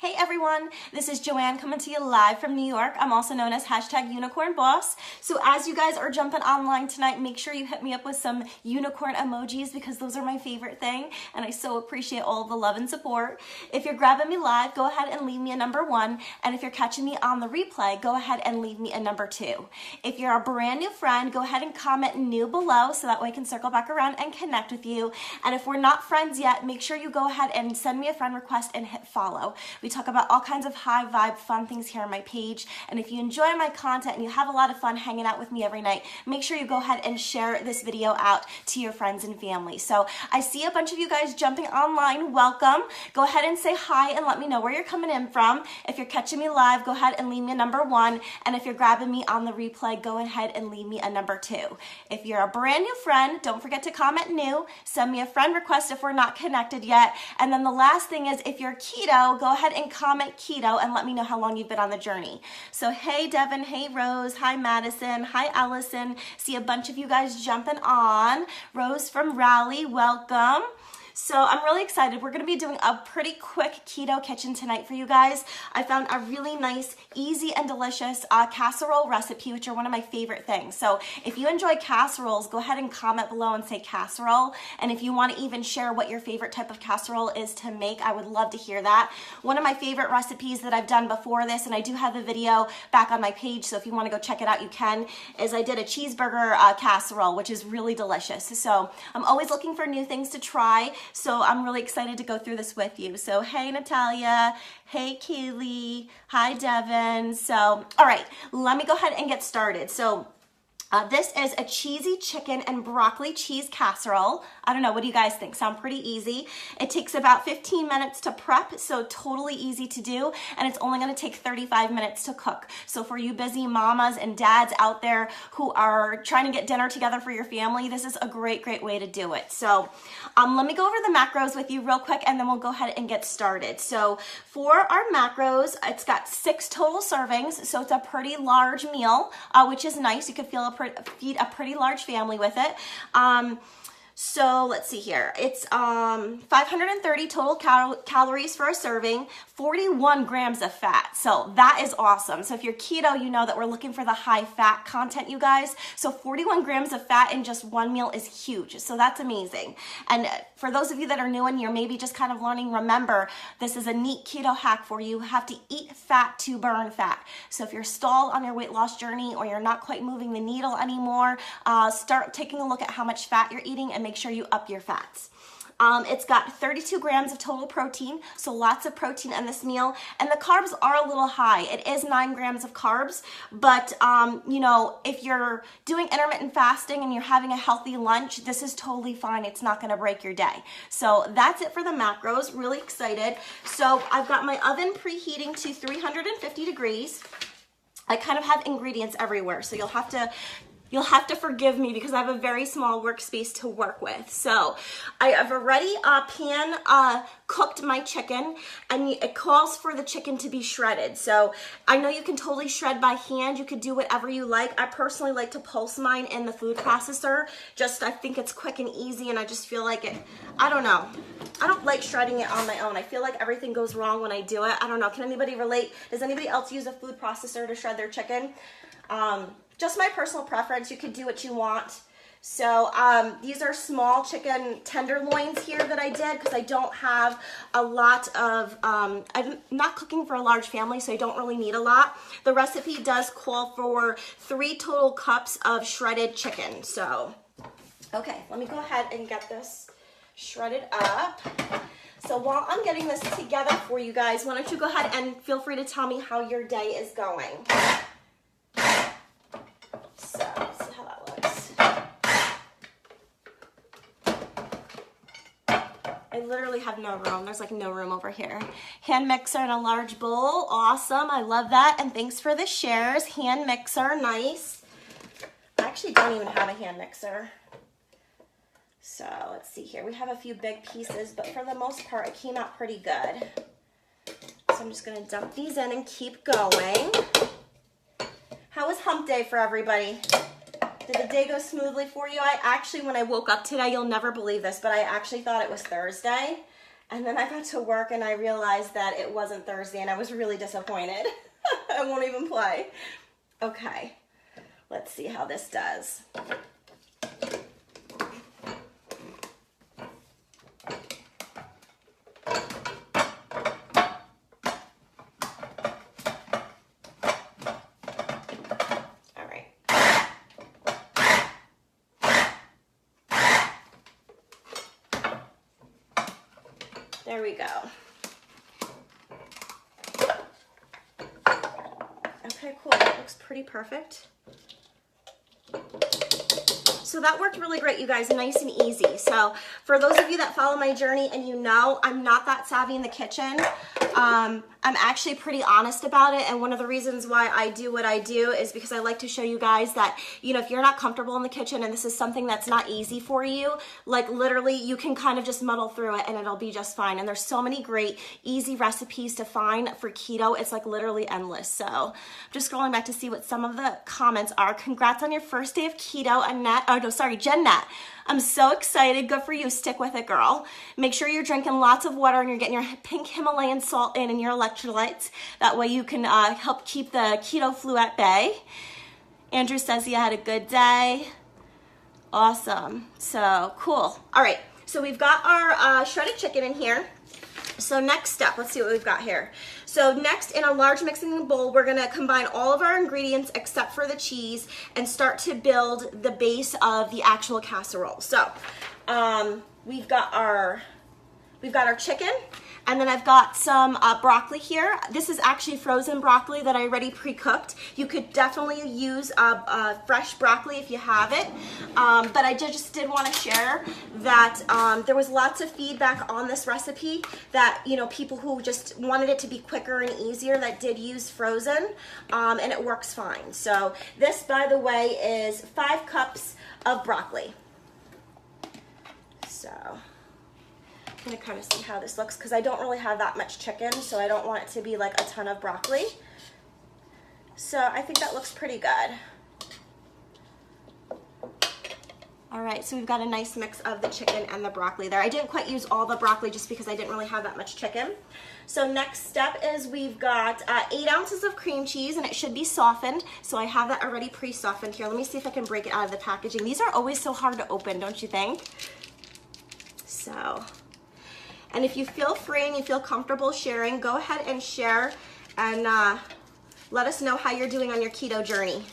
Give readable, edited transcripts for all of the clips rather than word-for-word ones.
Hey everyone, this is Joanne coming to you live from New York. I'm also known as #UnicornBoss. So as you guys are jumping online tonight, make sure you hit me up with some unicorn emojis because those are my favorite thing and I so appreciate all the love and support. If you're grabbing me live, go ahead and leave me a number 1. And if you're catching me on the replay, go ahead and leave me a number 2. If you're a brand new friend, go ahead and comment new below so that way I can circle back around and connect with you. And if we're not friends yet, make sure you go ahead and send me a friend request and hit follow. We talk about all kinds of high vibe fun things here on my page, and if you enjoy my content and you have a lot of fun hanging out with me every night, make sure you go ahead and share this video out to your friends and family. So I see a bunch of you guys jumping online. Welcome. Go ahead and say hi and let me know where you're coming in from. If you're catching me live, go ahead and leave me a number 1, and if you're grabbing me on the replay, go ahead and leave me a number 2. If you're a brand new friend, don't forget to comment new, send me a friend request if we're not connected yet, and then the last thing is if you're keto, go ahead and comment keto and let me know how long you've been on the journey. So hey Devin, hey Rose, hi Madison, hi Allison. See a bunch of you guys jumping on. Rose from Raleigh, welcome. So I'm really excited. We're going to be doing a pretty quick keto kitchen tonight for you guys. I found a really nice, easy and delicious casserole recipe, which are one of my favorite things. So if you enjoy casseroles, go ahead and comment below and say casserole. And if you want to even share what your favorite type of casserole is to make, I would love to hear that. One of my favorite recipes that I've done before this, and I do have the video back on my page, so if you want to go check it out, you can, is I did a cheeseburger casserole, which is really delicious. So I'm always looking for new things to try. So I'm really excited to go through this with you. So hey Natalia, hey Kaylee, hi Devin. So all right, let me go ahead and get started. So this is a cheesy chicken and broccoli cheese casserole. I don't know, what do you guys think? Sound pretty easy. It takes about 15 minutes to prep, so totally easy to do, and it's only gonna take 35 minutes to cook. So for you busy mamas and dads out there who are trying to get dinner together for your family, this is a great way to do it. So let me go over the macros with you real quick and then we'll go ahead and get started. So for our macros, it's got 6 total servings, so it's a pretty large meal, which is nice. You could feed a pretty large family with it. So let's see here. It's 530 total calories for a serving, 41 grams of fat. So that is awesome. So if you're keto, you know that we're looking for the high fat content, you guys. So 41 grams of fat in just one meal is huge. So that's amazing. And for those of you that are new and you're maybe just kind of learning, remember, this is a neat keto hack for you. You have to eat fat to burn fat. So if you're stalled on your weight loss journey or you're not quite moving the needle anymore, start taking a look at how much fat you're eating and make sure you up your fats. It's got 32 grams of total protein, so lots of protein in this meal, and the carbs are a little high. It is 9 grams of carbs, but you know, if you're doing intermittent fasting and you're having a healthy lunch, this is totally fine. It's not gonna break your day. So that's it for the macros. Really excited. So I've got my oven preheating to 350 degrees. I kind of have ingredients everywhere, so you'll have to forgive me because I have a very small workspace to work with. So I have already pan cooked my chicken, and it calls for the chicken to be shredded. So I know you can totally shred by hand. You could do whatever you like. I personally like to pulse mine in the food processor. I think it's quick and easy, and I just feel like it, I don't know. I don't like shredding it on my own. I feel like everything goes wrong when I do it. I don't know. Can anybody relate? Does anybody else use a food processor to shred their chicken? Just my personal preference. You could do what you want. So these are small chicken tenderloins here that I did because I don't have a lot of, I'm not cooking for a large family, so I don't really need a lot. The recipe does call for 3 total cups of shredded chicken. So, okay, let me go ahead and get this shredded up. So while I'm getting this together for you guys, why don't you go ahead and feel free to tell me how your day is going. So let's see how that looks. I literally have no room. There's like no room over here. Hand mixer in a large bowl. Awesome. I love that. And thanks for the shares. Hand mixer. Nice. I actually don't even have a hand mixer. So let's see here. We have a few big pieces, but for the most part, it came out pretty good. So I'm just going to dump these in and keep going. How was hump day for everybody? Did the day go smoothly for you? I actually, when I woke up today, you'll never believe this, but I actually thought it was Thursday. And then I got to work and I realized that it wasn't Thursday and I was really disappointed. I won't even play. Okay, let's see how this does. There we go. Okay, cool. That looks pretty perfect. So that worked really great, you guys, nice and easy. So for those of you that follow my journey and you know I'm not that savvy in the kitchen, I'm actually pretty honest about it. And one of the reasons why I do what I do is because I like to show you guys that, you know, if you're not comfortable in the kitchen and this is something that's not easy for you, like literally you can kind of just muddle through it and it'll be just fine. And there's so many great, easy recipes to find for keto. It's like literally endless. So I'm just scrolling back to see what some of the comments are. Congrats on your first day of keto, Annette. Oh, no, sorry, Jennette. I'm so excited. Good for you. Stick with it, girl. Make sure you're drinking lots of water and you're getting your pink Himalayan salt in and your electrolytes. That way you can help keep the keto flu at bay. Andrew says he had a good day. Awesome. So cool. All right. So we've got our shredded chicken in here. So next step, let's see what we've got here. So next, in a large mixing bowl, we're gonna combine all of our ingredients except for the cheese and start to build the base of the actual casserole. So we've got our chicken, and then I've got some broccoli here. This is actually frozen broccoli that I already pre-cooked. You could definitely use fresh broccoli if you have it, but I just did want to share that there was lots of feedback on this recipe that, you know, people who just wanted it to be quicker and easier that did use frozen, and it works fine. So this, by the way, is 5 cups of broccoli. So I'm gonna kind of see how this looks because I don't really have that much chicken, so I don't want it to be like a ton of broccoli. So I think that looks pretty good. All right, so we've got a nice mix of the chicken and the broccoli there. I didn't quite use all the broccoli just because I didn't really have that much chicken. So next step is we've got 8 ounces of cream cheese, and it should be softened. So I have that already pre-softened here. Let me see if I can break it out of the packaging. These are always so hard to open, don't you think? So, and if you feel free and you feel comfortable sharing, go ahead and share and let us know how you're doing on your keto journey.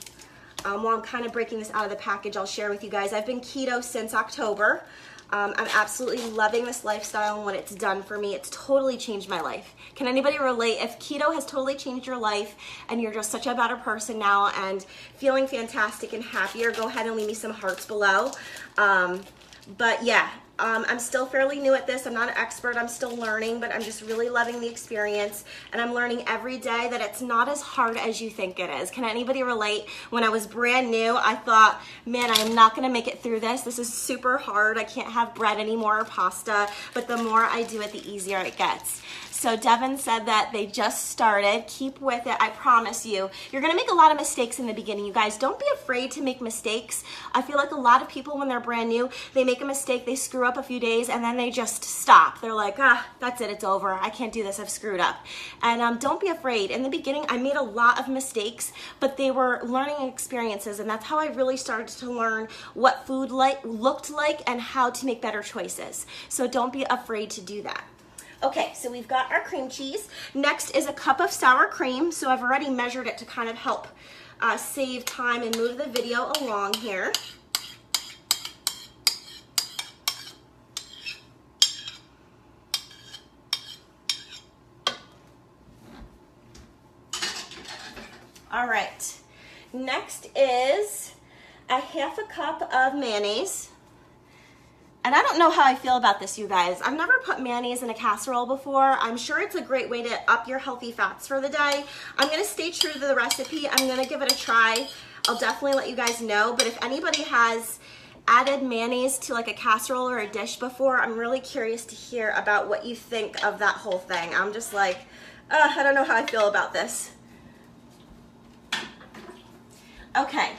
While I'm kind of breaking this out of the package, I'll share with you guys. I've been keto since October. I'm absolutely loving this lifestyle and what it's done for me. It's totally changed my life. Can anybody relate? If keto has totally changed your life and you're just such a better person now and feeling fantastic and happier, go ahead and leave me some hearts below. But yeah, I'm still fairly new at this. I'm not an expert. I'm still learning, but I'm just really loving the experience. And I'm learning every day that it's not as hard as you think it is. Can anybody relate? When I was brand new, I thought, man, I'm not going to make it through this. This is super hard. I can't have bread anymore or pasta. But the more I do it, the easier it gets. So Devin said that they just started. Keep with it. I promise you. You're going to make a lot of mistakes in the beginning, you guys. Don't be afraid to make mistakes. I feel like a lot of people, when they're brand new, they make a mistake, they screw up a few days, and then they just stop. They're like, that's it. It's over. I can't do this. I've screwed up. And don't be afraid. In the beginning, I made a lot of mistakes, but they were learning experiences, and that's how I really started to learn what food looked like and how to make better choices. So don't be afraid to do that. Okay, so we've got our cream cheese. Next is a cup of sour cream. So I've already measured it to kind of help save time and move the video along here. All right, next is a half a cup of mayonnaise. And I don't know how I feel about this, you guys. I've never put mayonnaise in a casserole before. I'm sure it's a great way to up your healthy fats for the day. I'm gonna stay true to the recipe. I'm gonna give it a try. I'll definitely let you guys know, but if anybody has added mayonnaise to like a casserole or a dish before, I'm really curious to hear about what you think of that whole thing. I'm just like, I don't know how I feel about this. Okay,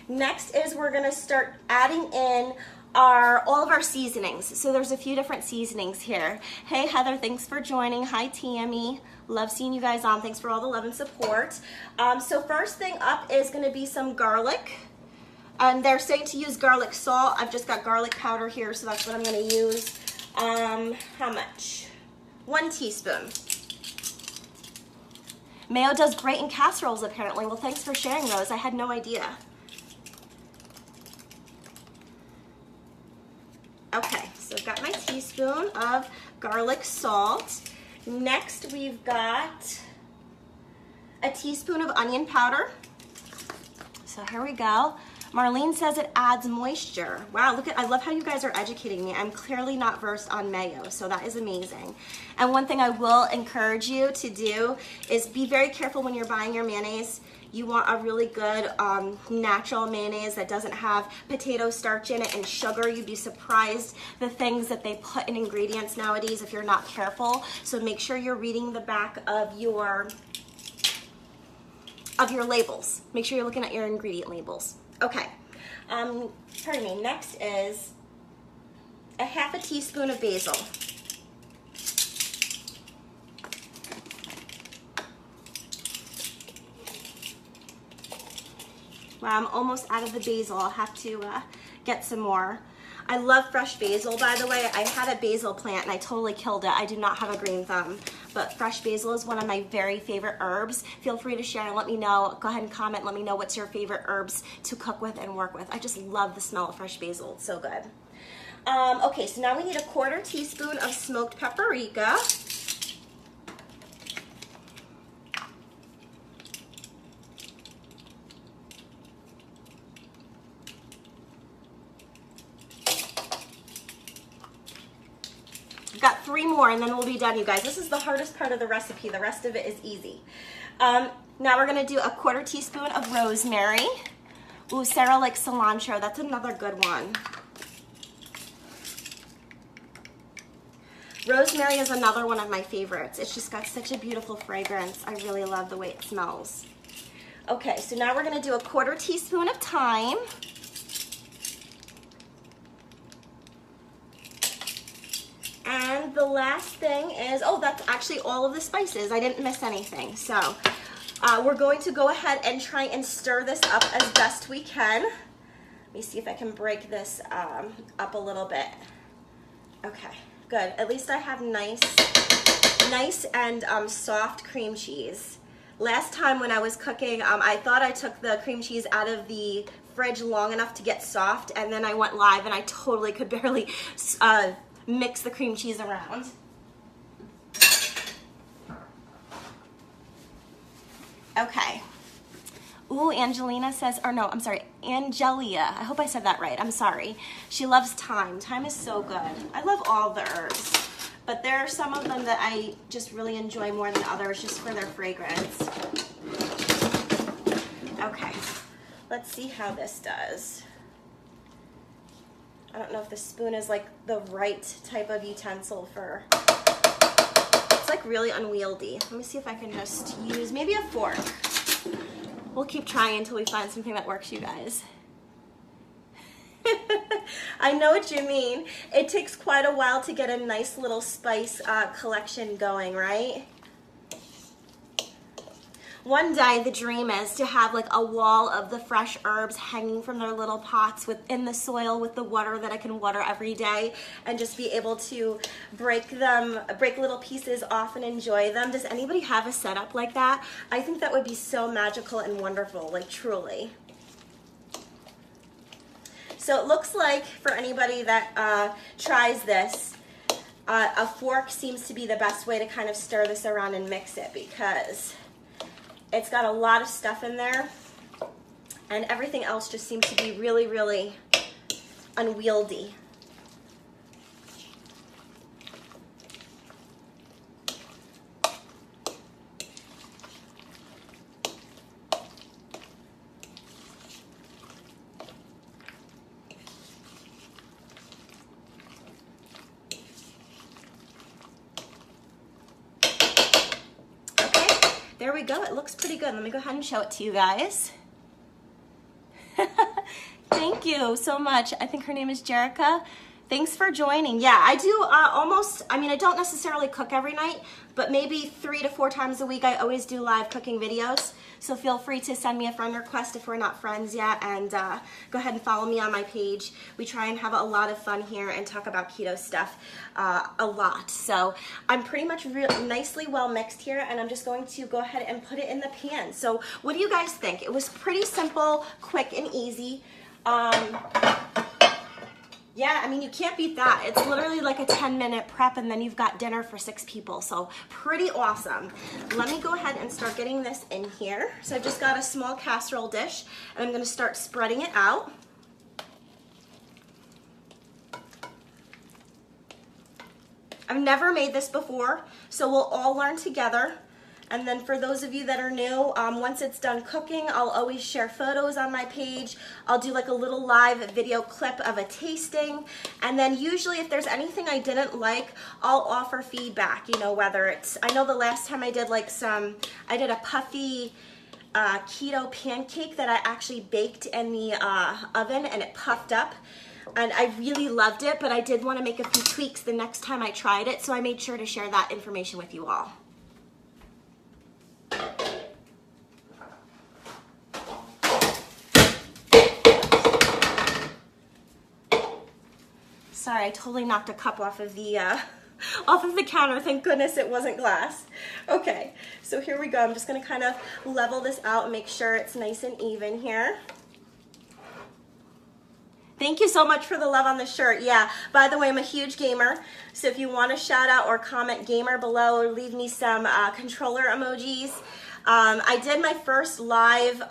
next is we're gonna start adding in are all of our seasonings. So there's a few different seasonings here. Hey Heather, thanks for joining. Hi Tammy, love seeing you guys on. Thanks for all the love and support. So first thing up is gonna be some garlic. They're saying to use garlic salt. I've just got garlic powder here, so that's what I'm gonna use. How much? 1 teaspoon. Mayo does great in casseroles apparently. Well, thanks for sharing, Rose. I had no idea. Okay, so I've got my teaspoon of garlic salt. Next, we've got a teaspoon of onion powder. So here we go. Marlene says it adds moisture. Wow, look at, I love how you guys are educating me. I'm clearly not versed on mayo, so that is amazing. And one thing I will encourage you to do is be very careful when you're buying your mayonnaise. You want a really good natural mayonnaise that doesn't have potato starch in it and sugar. You'd be surprised the things that they put in ingredients nowadays if you're not careful. So make sure you're reading the back of your labels. Make sure you're looking at your ingredient labels. Okay, pardon me, next is a half a teaspoon of basil. Wow, I'm almost out of the basil. I'll have to get some more. I love fresh basil, by the way. I had a basil plant and I totally killed it. I do not have a green thumb, but fresh basil is one of my very favorite herbs. Feel free to share and let me know. Go ahead and comment. Let me know what's your favorite herbs to cook with and work with. I just love the smell of fresh basil. It's so good. Okay, so now we need a 1/4 teaspoon of smoked paprika. Got 3 more and then we'll be done, you guys. This is the hardest part of the recipe. The rest of it is easy. Now we're gonna do a 1/4 teaspoon of rosemary. Ooh, Sarah likes cilantro. That's another good one. Rosemary is another one of my favorites. It's just got such a beautiful fragrance. I really love the way it smells. Okay, so now we're gonna do a 1/4 teaspoon of thyme. And the last thing is, oh, that's actually all of the spices. I didn't miss anything. So we're going to go ahead and try and stir this up as best we can. Let me see if I can break this up a little bit. Okay, good. At least I have nice and soft cream cheese. Last time when I was cooking, I thought I took the cream cheese out of the fridge long enough to get soft, and then I went live and I totally could barely mix the cream cheese around. Okay. Ooh, Angelina says, or no, I'm sorry, Angelia. I hope I said that right. I'm sorry. She loves thyme. Thyme is so good. I love all the herbs, but there are some of them that I just really enjoy more than others just for their fragrance. Okay, let's see how this does. I don't know if the spoon is like the right type of utensil for, it's like really unwieldy. Let me see if I can just use maybe a fork. We'll keep trying until we find something that works, you guys. I know what you mean. It takes quite a while to get a nice little spice collection going, right? One day the dream is to have like a wall of the fresh herbs hanging from their little pots in the soil with the water that I can water every day, and just be able to break little pieces off and enjoy them. Does anybody have a setup like that? I think that would be so magical and wonderful, like truly. So it looks like for anybody that tries this, a fork seems to be the best way to kind of stir this around and mix it, because it's got a lot of stuff in there, and everything else just seems to be really, really unwieldy. There we go. It looks pretty good. Let me go ahead and show it to you guys. Thank you so much. I think her name is Jerica. Thanks for joining. Yeah, I do I don't necessarily cook every night, but maybe 3 to 4 times a week I always do live cooking videos. So feel free to send me a friend request if we're not friends yet, and go ahead and follow me on my page. We try and have a lot of fun here and talk about keto stuff a lot. So I'm pretty much nicely well mixed here, and I'm just going to go ahead and put it in the pan. So what do you guys think? It was pretty simple, quick, and easy. Yeah, I mean, you can't beat that. It's literally like a 10-minute prep, and then you've got dinner for 6 people. So pretty awesome. Let me go ahead and start getting this in here. So I've just got a small casserole dish, and I'm gonna start spreading it out. I've never made this before, so we'll all learn together. And then for those of you that are new, once it's done cooking, I'll always share photos on my page. I'll do like a little live video clip of a tasting. And then usually if there's anything I didn't like, I'll offer feedback, you know, whether it's, I know the last time I did like I did a puffy keto pancake that I actually baked in the oven, and it puffed up. And I really loved it, but I did want to make a few tweaks the next time I tried it, so I made sure to share that information with you all. Sorry, I totally knocked a cup off of the counter. Thank goodness it wasn't glass. Okay, so here we go. I'm just gonna kind of level this out and make sure it's nice and even here. Thank you so much for the love on the shirt. Yeah, by the way, I'm a huge gamer, so if you want to shout out or comment gamer below, or leave me some controller emojis. I did my first live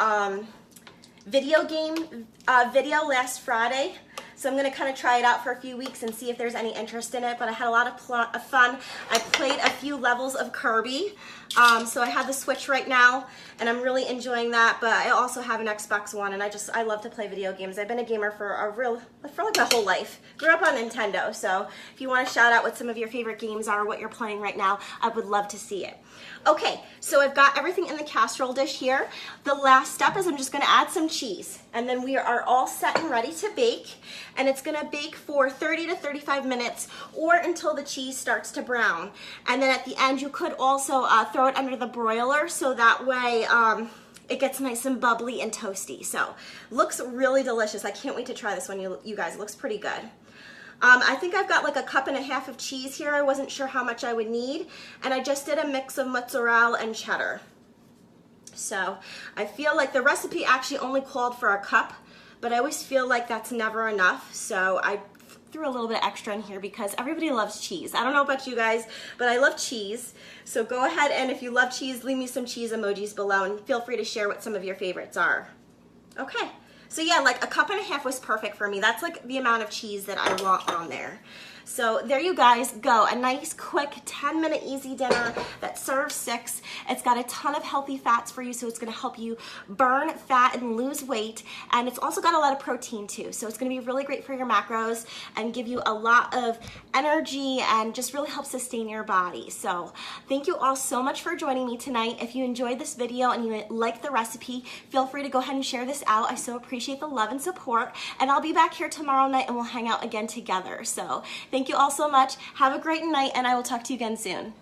video game video last Friday, so I'm going to kind of try it out for a few weeks and see if there's any interest in it, but I had a lot of fun. I played a few levels of Kirby, so I have the Switch right now, and I'm really enjoying that, but I also have an Xbox One, and I love to play video games. I've been a gamer for like my whole life. Grew up on Nintendo, so if you want to shout out what some of your favorite games are, what you're playing right now, I would love to see it. Okay, so I've got everything in the casserole dish here. The last step is I'm just gonna add some cheese, and then we are all set and ready to bake, and it's gonna bake for 30 to 35 minutes or until the cheese starts to brown. And then at the end, you could also throw it under the broiler, so that way it gets nice and bubbly and toasty. So looks really delicious. I can't wait to try this one, you guys. It looks pretty good. I think I've got like 1.5 cups of cheese here. I wasn't sure how much I would need, and I just did a mix of mozzarella and cheddar. So I feel like the recipe actually only called for 1 cup, but I always feel like that's never enough, so I threw a little bit extra in here because everybody loves cheese. I don't know about you guys, but I love cheese. So go ahead, and if you love cheese, leave me some cheese emojis below, and feel free to share what some of your favorites are. Okay. So yeah, like 1.5 cups was perfect for me. That's like the amount of cheese that I want on there. So there you guys go. A nice, quick, 10-minute easy dinner that serves 6. It's got a ton of healthy fats for you, so it's going to help you burn fat and lose weight. And it's also got a lot of protein too. So it's going to be really great for your macros and give you a lot of energy and just really help sustain your body. So thank you all so much for joining me tonight. If you enjoyed this video and you like the recipe, feel free to go ahead and share this out. I so appreciate the love and support. And I'll be back here tomorrow night and we'll hang out again together. So thank you all so much. Have a great night, and I will talk to you again soon.